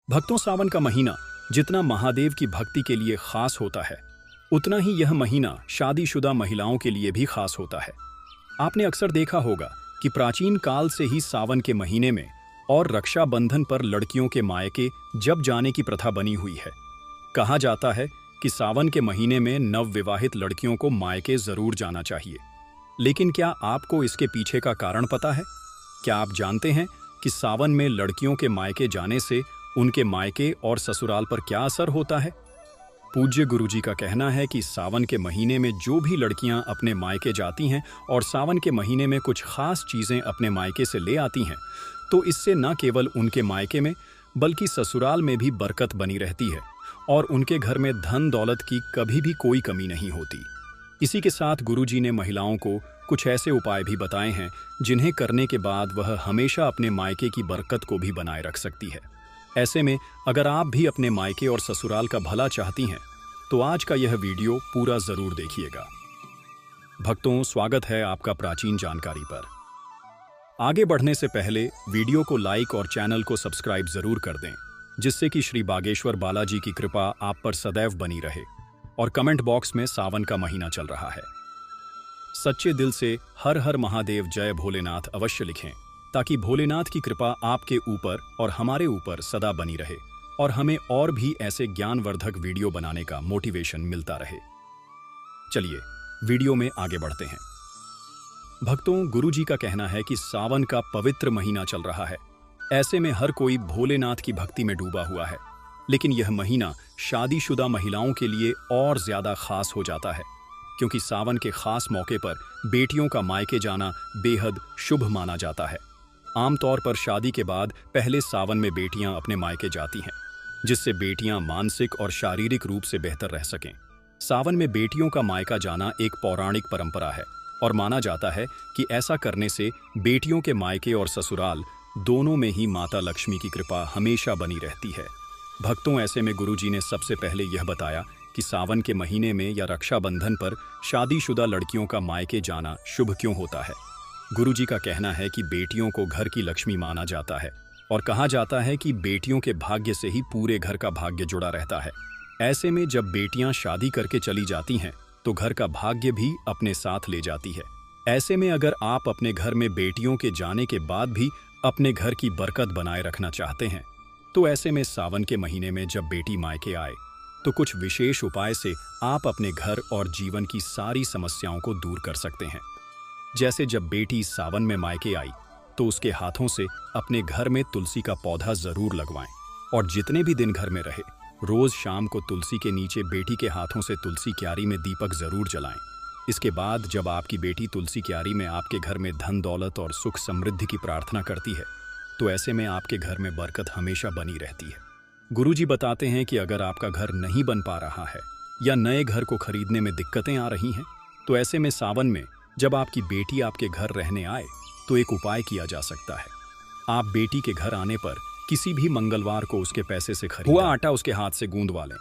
भक्तों, सावन का महीना जितना महादेव की भक्ति के लिए खास होता है, उतना ही यह महीना शादीशुदा महिलाओं के लिए भी खास होता है। आपने अक्सर देखा होगा कि प्राचीन काल से ही सावन के महीने में और रक्षाबंधन पर लड़कियों के मायके जब जाने की प्रथा बनी हुई है। कहा जाता है कि सावन के महीने में नवविवाहित लड़कियों को मायके जरूर जाना चाहिए। लेकिन क्या आपको इसके पीछे का कारण पता है? क्या आप जानते हैं कि सावन में लड़कियों के मायके जाने से उनके मायके और ससुराल पर क्या असर होता है? पूज्य गुरुजी का कहना है कि सावन के महीने में जो भी लड़कियां अपने मायके जाती हैं और सावन के महीने में कुछ खास चीजें अपने मायके से ले आती हैं, तो इससे न केवल उनके मायके में बल्कि ससुराल में भी बरकत बनी रहती है और उनके घर में धन दौलत की कभी भी कोई कमी नहीं होती। इसी के साथ गुरुजी ने महिलाओं को कुछ ऐसे उपाय भी बताए हैं जिन्हें करने के बाद वह हमेशा अपने मायके की बरकत को भी बनाए रख सकती है। ऐसे में अगर आप भी अपने मायके और ससुराल का भला चाहती हैं, तो आज का यह वीडियो पूरा जरूर देखिएगा। भक्तों, स्वागत है आपका प्राचीन जानकारी पर। आगे बढ़ने से पहले वीडियो को लाइक और चैनल को सब्सक्राइब जरूर कर दें, जिससे कि श्री बागेश्वर बालाजी की कृपा आप पर सदैव बनी रहे। और कमेंट बॉक्स में सावन का महीना चल रहा है, सच्चे दिल से हर हर महादेव जय भोलेनाथ अवश्य लिखें, ताकि भोलेनाथ की कृपा आपके ऊपर और हमारे ऊपर सदा बनी रहे और हमें और भी ऐसे ज्ञानवर्धक वीडियो बनाने का मोटिवेशन मिलता रहे। चलिए वीडियो में आगे बढ़ते हैं। भक्तों, गुरुजी का कहना है कि सावन का पवित्र महीना चल रहा है। ऐसे में हर कोई भोलेनाथ की भक्ति में डूबा हुआ है, लेकिन यह महीना शादीशुदा महिलाओं के लिए और ज्यादा खास हो जाता है, क्योंकि सावन के खास मौके पर बेटियों का मायके जाना बेहद शुभ माना जाता है। आमतौर पर शादी के बाद पहले सावन में बेटियां अपने मायके जाती हैं, जिससे बेटियां मानसिक और शारीरिक रूप से बेहतर रह सकें। सावन में बेटियों का मायका जाना एक पौराणिक परंपरा है और माना जाता है कि ऐसा करने से बेटियों के मायके और ससुराल दोनों में ही माता लक्ष्मी की कृपा हमेशा बनी रहती है। भक्तों, ऐसे में गुरुजी ने सबसे पहले यह बताया कि सावन के महीने में या रक्षाबंधन पर शादीशुदा लड़कियों का मायके जाना शुभ क्यों होता है। गुरुजी का कहना है कि बेटियों को घर की लक्ष्मी माना जाता है और कहा जाता है कि बेटियों के भाग्य से ही पूरे घर का भाग्य जुड़ा रहता है। ऐसे में जब बेटियां शादी करके चली जाती हैं, तो घर का भाग्य भी अपने साथ ले जाती है। ऐसे में अगर आप अपने घर में बेटियों के जाने के बाद भी अपने घर की बरकत बनाए रखना चाहते हैं, तो ऐसे में सावन के महीने में जब बेटी मायके आए, तो कुछ विशेष उपाय से आप अपने घर और जीवन की सारी समस्याओं को दूर कर सकते हैं। जैसे जब बेटी सावन में मायके आई, तो उसके हाथों से अपने घर में तुलसी का पौधा जरूर लगवाएं और जितने भी दिन घर में रहे, रोज शाम को तुलसी के नीचे बेटी के हाथों से तुलसी क्यारी में दीपक जरूर जलाएं। इसके बाद जब आपकी बेटी तुलसी क्यारी में आपके घर में धन दौलत और सुख समृद्धि की प्रार्थना करती है, तो ऐसे में आपके घर में बरकत हमेशा बनी रहती है। गुरुजी बताते हैं कि अगर आपका घर नहीं बन पा रहा है या नए घर को खरीदने में दिक्कतें आ रही हैं, तो ऐसे में सावन में जब आपकी बेटी आपके घर रहने आए, तो एक उपाय किया जा सकता है। आप बेटी के घर आने पर किसी भी मंगलवार को उसके पैसे से खरीदा हुआ आटा उसके हाथ से गूंदवा लें।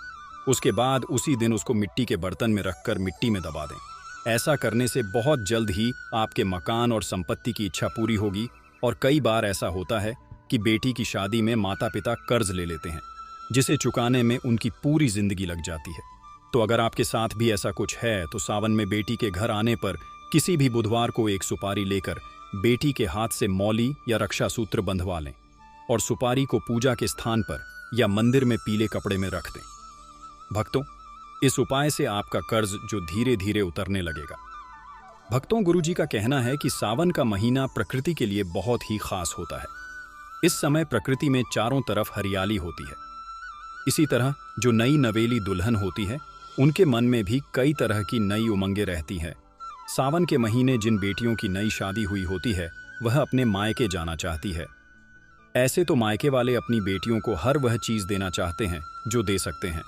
उसके बाद उसी दिन उसको मिट्टी के बर्तन में रखकर मिट्टी में दबा दें। ऐसा करने से बहुत जल्द ही आपके मकान और संपत्ति की इच्छा पूरी होगी। और कई बार ऐसा होता है कि बेटी की शादी में माता पिता कर्ज ले लेते हैं, जिसे चुकाने में उनकी पूरी जिंदगी लग जाती है। तो अगर आपके साथ भी ऐसा कुछ है, तो सावन में बेटी के घर आने पर किसी भी बुधवार को एक सुपारी लेकर बेटी के हाथ से मौली या रक्षा सूत्र बंधवा लें और सुपारी को पूजा के स्थान पर या मंदिर में पीले कपड़े में रख दें। भक्तों, इस उपाय से आपका कर्ज जो धीरे धीरे उतरने लगेगा। भक्तों, गुरुजी का कहना है कि सावन का महीना प्रकृति के लिए बहुत ही खास होता है। इस समय प्रकृति में चारों तरफ हरियाली होती है। इसी तरह जो नई नवेली दुल्हन होती है, उनके मन में भी कई तरह की नई उमंगें रहती हैं। सावन के महीने जिन बेटियों की नई शादी हुई होती है, वह अपने मायके जाना चाहती है। ऐसे तो मायके वाले अपनी बेटियों को हर वह चीज देना चाहते हैं जो दे सकते हैं,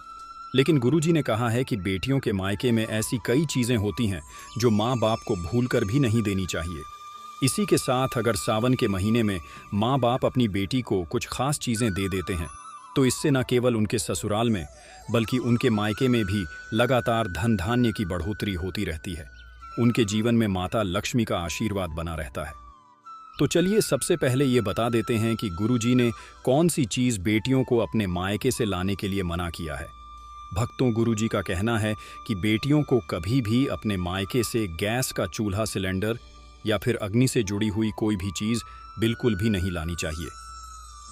लेकिन गुरुजी ने कहा है कि बेटियों के मायके में ऐसी कई चीजें होती हैं जो माँ बाप को भूलकर भी नहीं देनी चाहिए। इसी के साथ अगर सावन के महीने में माँ बाप अपनी बेटी को कुछ खास चीजें दे देते हैं, तो इससे न केवल उनके ससुराल में बल्कि उनके मायके में भी लगातार धन धान्य की बढ़ोतरी होती रहती है। उनके जीवन में माता लक्ष्मी का आशीर्वाद बना रहता है। तो चलिए सबसे पहले ये बता देते हैं कि गुरुजी ने कौन सी चीज़ बेटियों को अपने मायके से लाने के लिए मना किया है। भक्तों, गुरुजी का कहना है कि बेटियों को कभी भी अपने मायके से गैस का चूल्हा, सिलेंडर या फिर अग्नि से जुड़ी हुई कोई भी चीज़ बिल्कुल भी नहीं लानी चाहिए।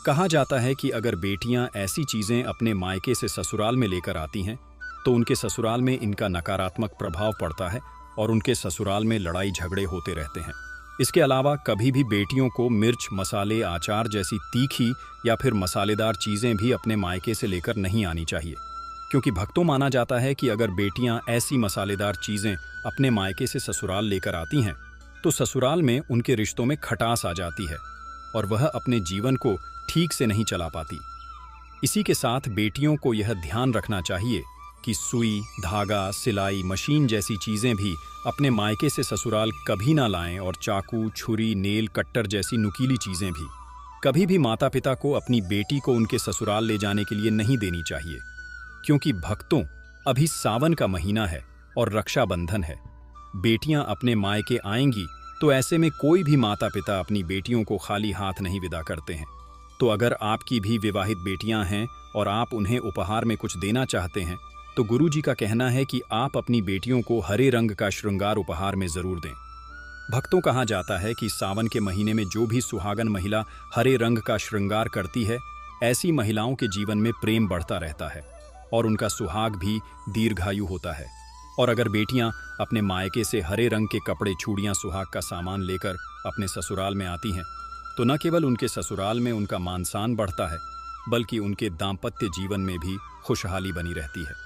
कहा जाता है कि अगर बेटियां ऐसी चीज़ें अपने मायके से ससुराल में लेकर आती हैं तो उनके ससुराल में इनका नकारात्मक प्रभाव पड़ता है और उनके ससुराल में लड़ाई झगड़े होते रहते हैं। इसके अलावा कभी भी बेटियों को मिर्च, मसाले, अचार जैसी तीखी या फिर मसालेदार चीज़ें भी अपने मायके से लेकर नहीं आनी चाहिए, क्योंकि भक्तों माना जाता है कि अगर बेटियां ऐसी मसालेदार चीज़ें अपने मायके से ससुराल लेकर आती हैं तो ससुराल में उनके रिश्तों में खटास आ जाती है और वह अपने जीवन को ठीक से नहीं चला पाती। इसी के साथ बेटियों को यह ध्यान रखना चाहिए कि सुई, धागा, सिलाई मशीन जैसी चीज़ें भी अपने मायके से ससुराल कभी ना लाएं और चाकू, छुरी, नेल कट्टर जैसी नुकीली चीज़ें भी कभी भी माता पिता को अपनी बेटी को उनके ससुराल ले जाने के लिए नहीं देनी चाहिए, क्योंकि भक्तों अभी सावन का महीना है और रक्षाबंधन है। बेटियां अपने मायके आएंगी तो ऐसे में कोई भी माता पिता अपनी बेटियों को खाली हाथ नहीं विदा करते हैं। तो अगर आपकी भी विवाहित बेटियां हैं और आप उन्हें उपहार में कुछ देना चाहते हैं तो गुरुजी का कहना है कि आप अपनी बेटियों को हरे रंग का श्रृंगार उपहार में जरूर दें। भक्तों, कहा जाता है कि सावन के महीने में जो भी सुहागन महिला हरे रंग का श्रृंगार करती है, ऐसी महिलाओं के जीवन में प्रेम बढ़ता रहता है और उनका सुहाग भी दीर्घायु होता है। और अगर बेटियां अपने मायके से हरे रंग के कपड़े, चूड़ियां, सुहाग का सामान लेकर अपने ससुराल में आती हैं तो न केवल उनके ससुराल में उनका मान सम्मान बढ़ता है, बल्कि उनके दाम्पत्य जीवन में भी खुशहाली बनी रहती है।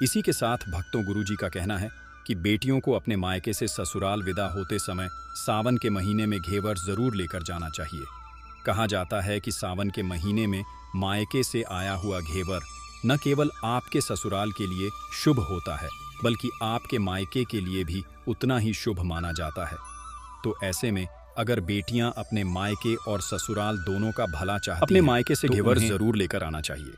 इसी के साथ भक्तों, गुरुजी का कहना है कि बेटियों को अपने मायके से ससुराल विदा होते समय सावन के महीने में घेवर जरूर लेकर जाना चाहिए। कहा जाता है कि सावन के महीने में मायके से आया हुआ घेवर न केवल आपके ससुराल के लिए शुभ होता है, बल्कि आपके मायके के लिए भी उतना ही शुभ माना जाता है। तो ऐसे में अगर बेटियां अपने मायके और ससुराल दोनों का भला चाहती अपने मायके से घेवर जरूर लेकर आना चाहिए।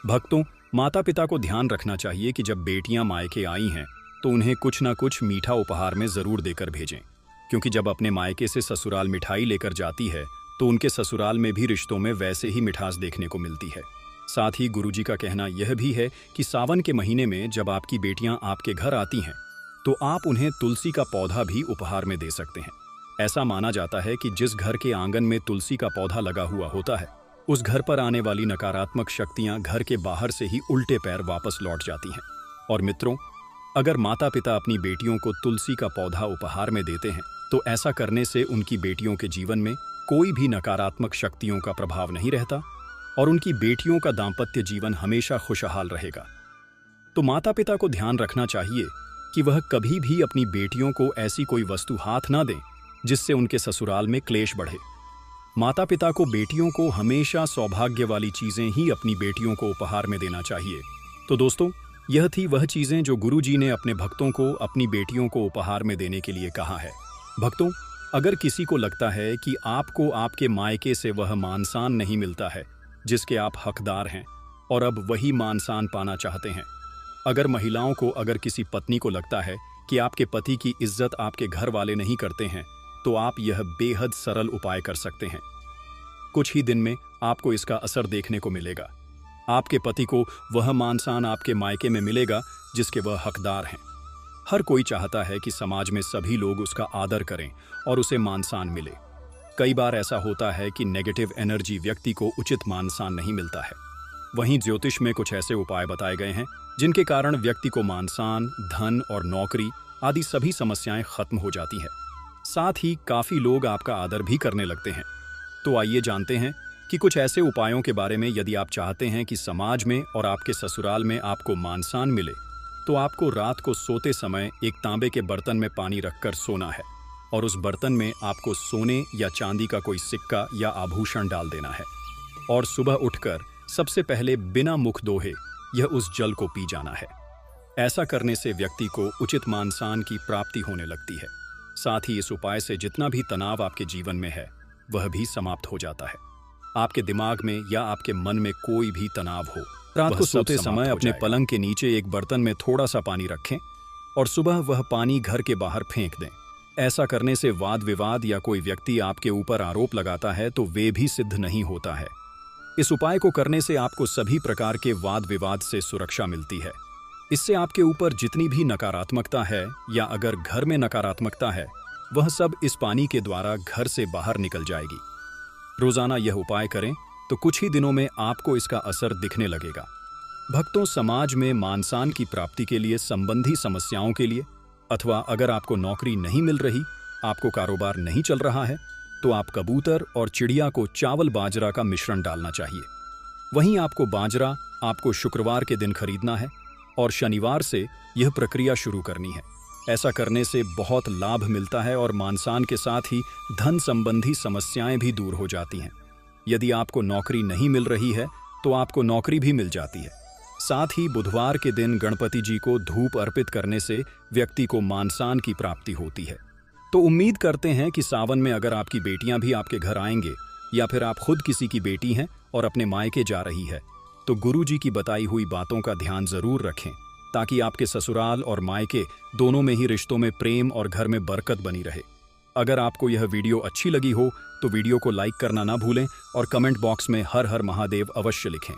भक्तों, माता पिता को ध्यान रखना चाहिए कि जब बेटियां मायके आई हैं तो उन्हें कुछ ना कुछ मीठा उपहार में जरूर देकर भेजें, क्योंकि जब अपने मायके से ससुराल मिठाई लेकर जाती है तो उनके ससुराल में भी रिश्तों में वैसे ही मिठास देखने को मिलती है। साथ ही गुरुजी का कहना यह भी है कि सावन के महीने में जब आपकी बेटियां आपके घर आती हैं तो आप उन्हें तुलसी का पौधा भी उपहार में दे सकते हैं। ऐसा माना जाता है कि जिस घर के आंगन में तुलसी का पौधा लगा हुआ होता है, उस घर पर आने वाली नकारात्मक शक्तियां घर के बाहर से ही उल्टे पैर वापस लौट जाती हैं। और मित्रों, अगर माता पिता अपनी बेटियों को तुलसी का पौधा उपहार में देते हैं तो ऐसा करने से उनकी बेटियों के जीवन में कोई भी नकारात्मक शक्तियों का प्रभाव नहीं रहता और उनकी बेटियों का दाम्पत्य जीवन हमेशा खुशहाल रहेगा। तो माता पिता को ध्यान रखना चाहिए कि वह कभी भी अपनी बेटियों को ऐसी कोई वस्तु हाथ ना दें जिससे उनके ससुराल में क्लेश बढ़े। माता पिता को बेटियों को हमेशा सौभाग्य वाली चीजें ही अपनी बेटियों को उपहार में देना चाहिए। तो दोस्तों, यह थी वह चीजें जो गुरुजी ने अपने भक्तों को अपनी बेटियों को उपहार में देने के लिए कहा है। भक्तों, अगर किसी को लगता है कि आपको आपके मायके से वह मान सम्मान नहीं मिलता है जिसके आप हकदार हैं और अब वही मान सम्मान पाना चाहते हैं, अगर किसी पत्नी को लगता है कि आपके पति की इज्जत आपके घर वाले नहीं करते हैं, तो आप यह बेहद सरल उपाय कर सकते हैं। कुछ ही दिन में आपको इसका असर देखने को मिलेगा। आपके पति को वह मान सम्मान आपके मायके में मिलेगा जिसके वह हकदार हैं। हर कोई चाहता है कि समाज में सभी लोग उसका आदर करें और उसे मान सम्मान मिले। कई बार ऐसा होता है कि नेगेटिव एनर्जी व्यक्ति को उचित मान सम्मान नहीं मिलता है। वहीं ज्योतिष में कुछ ऐसे उपाय बताए गए हैं जिनके कारण व्यक्ति को मान सम्मान, धन और नौकरी आदि सभी समस्याएं खत्म हो जाती है। साथ ही काफी लोग आपका आदर भी करने लगते हैं। तो आइए जानते हैं कि कुछ ऐसे उपायों के बारे में। यदि आप चाहते हैं कि समाज में और आपके ससुराल में आपको मान सम्मान मिले, तो आपको रात को सोते समय एक तांबे के बर्तन में पानी रखकर सोना है और उस बर्तन में आपको सोने या चांदी का कोई सिक्का या आभूषण डाल देना है और सुबह उठकर सबसे पहले बिना मुख धोए यह उस जल को पी जाना है। ऐसा करने से व्यक्ति को उचित मान सम्मान की प्राप्ति होने लगती है। साथ ही इस उपाय से जितना भी तनाव आपके जीवन में है वह भी समाप्त हो जाता है। आपके दिमाग में या आपके मन में कोई भी तनाव हो, रात को सोते समय अपने पलंग के नीचे एक बर्तन में थोड़ा सा पानी रखें और सुबह वह पानी घर के बाहर फेंक दें। ऐसा करने से वाद विवाद या कोई व्यक्ति आपके ऊपर आरोप लगाता है तो वे भी सिद्ध नहीं होता है। इस उपाय को करने से आपको सभी प्रकार के वाद विवाद से सुरक्षा मिलती है। इससे आपके ऊपर जितनी भी नकारात्मकता है या अगर घर में नकारात्मकता है, वह सब इस पानी के द्वारा घर से बाहर निकल जाएगी। रोजाना यह उपाय करें तो कुछ ही दिनों में आपको इसका असर दिखने लगेगा। भक्तों, समाज में मान-सम्मान की प्राप्ति के लिए, संबंधी समस्याओं के लिए, अथवा अगर आपको नौकरी नहीं मिल रही, आपको कारोबार नहीं चल रहा है, तो आप कबूतर और चिड़िया को चावल बाजरा का मिश्रण डालना चाहिए। वहीं आपको बाजरा आपको शुक्रवार के दिन खरीदना है और शनिवार से यह प्रक्रिया शुरू करनी है। ऐसा करने से बहुत लाभ मिलता है और मान-सम्मान के साथ ही धन संबंधी समस्याएं भी दूर हो जाती हैं। यदि आपको नौकरी नहीं मिल रही है तो आपको नौकरी भी मिल जाती है। साथ ही बुधवार के दिन गणपति जी को धूप अर्पित करने से व्यक्ति को मान-सम्मान की प्राप्ति होती है। तो उम्मीद करते हैं कि सावन में अगर आपकी बेटियां भी आपके घर आएंगे या फिर आप खुद किसी की बेटी हैं और अपने मायके जा रही है, तो गुरु जी की बताई हुई बातों का ध्यान जरूर रखें, ताकि आपके ससुराल और मायके दोनों में ही रिश्तों में प्रेम और घर में बरकत बनी रहे। अगर आपको यह वीडियो अच्छी लगी हो तो वीडियो को लाइक करना ना भूलें और कमेंट बॉक्स में हर हर महादेव अवश्य लिखें।